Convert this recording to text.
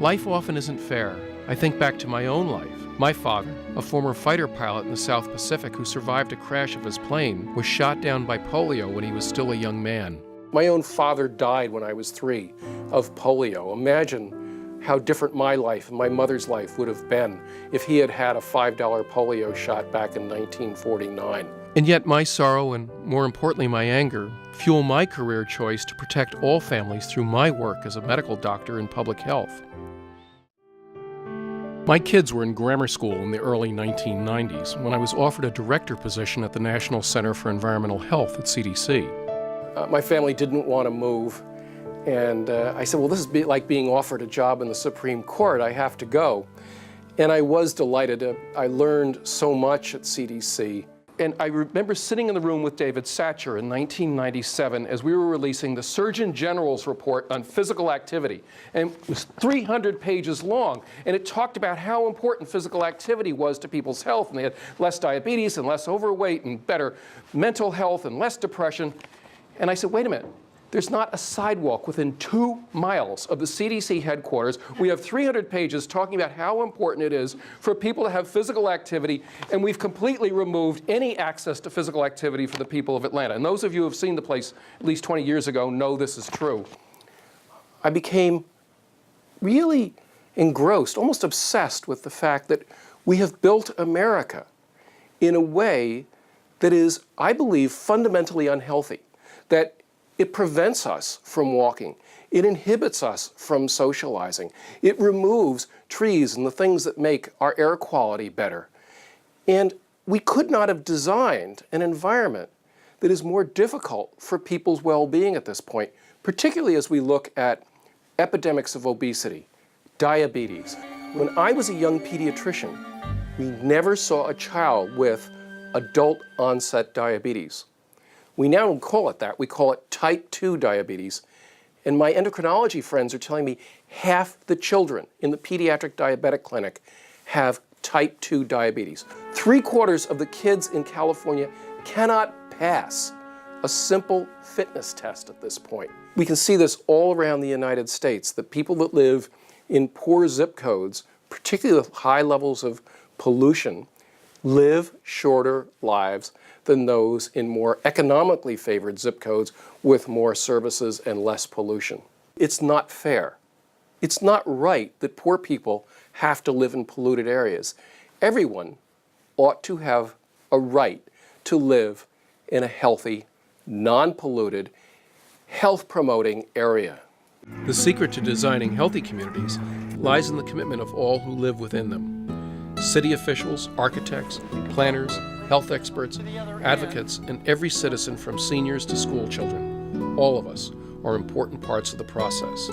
Life often isn't fair. I think back to my own life. My father, a former fighter pilot in the South Pacific who survived a crash of his plane, was shot down by polio when he was still a young man. My own father died when I was 3 of polio. Imagine how different my life and my mother's life would have been if he had had a $5 polio shot back in 1949. And yet my sorrow and, more importantly, my anger fuel my career choice to protect all families through my work as a medical doctor in public health. My kids were in grammar school in the early 1990s when I was offered a director position at the National Center for Environmental Health at CDC. My family didn't want to move, and I said, well, this is like being offered a job in the Supreme Court. I have to go. And I was delighted. I learned so much at CDC. And I remember sitting in the room with David Satcher in 1997 as we were releasing the Surgeon General's report on physical activity. And it was 300 pages long. And it talked about how important physical activity was to people's health. And they had less diabetes and less overweight and better mental health and less depression. And I said, wait a minute. There's not a sidewalk within 2 miles of the CDC headquarters. We have 300 pages talking about how important it is for people to have physical activity, and we've completely removed any access to physical activity for the people of Atlanta. And those of you who have seen the place at least 20 years ago know this is true. I became really engrossed, almost obsessed with the fact that we have built America in a way that is, I believe, fundamentally unhealthy. That it prevents us from walking. It inhibits us from socializing. It removes trees and the things that make our air quality better. And we could not have designed an environment that is more difficult for people's well-being at this point, particularly as we look at epidemics of obesity, diabetes. When I was a young pediatrician, we never saw a child with adult onset diabetes. We now don't call it that. We call it type 2 diabetes. And my endocrinology friends are telling me half the children in the pediatric diabetic clinic have type 2 diabetes. 3/4 of the kids in California cannot pass a simple fitness test at this point. We can see this all around the United States, that people that live in poor zip codes, particularly with high levels of pollution, live shorter lives than those in more economically favored zip codes with more services and less pollution. It's not fair. It's not right that poor people have to live in polluted areas. Everyone ought to have a right to live in a healthy, non-polluted, health-promoting area. The secret to designing healthy communities lies in the commitment of all who live within them. City officials, architects, planners, health experts, advocates, and every citizen from seniors to school children. All of us are important parts of the process.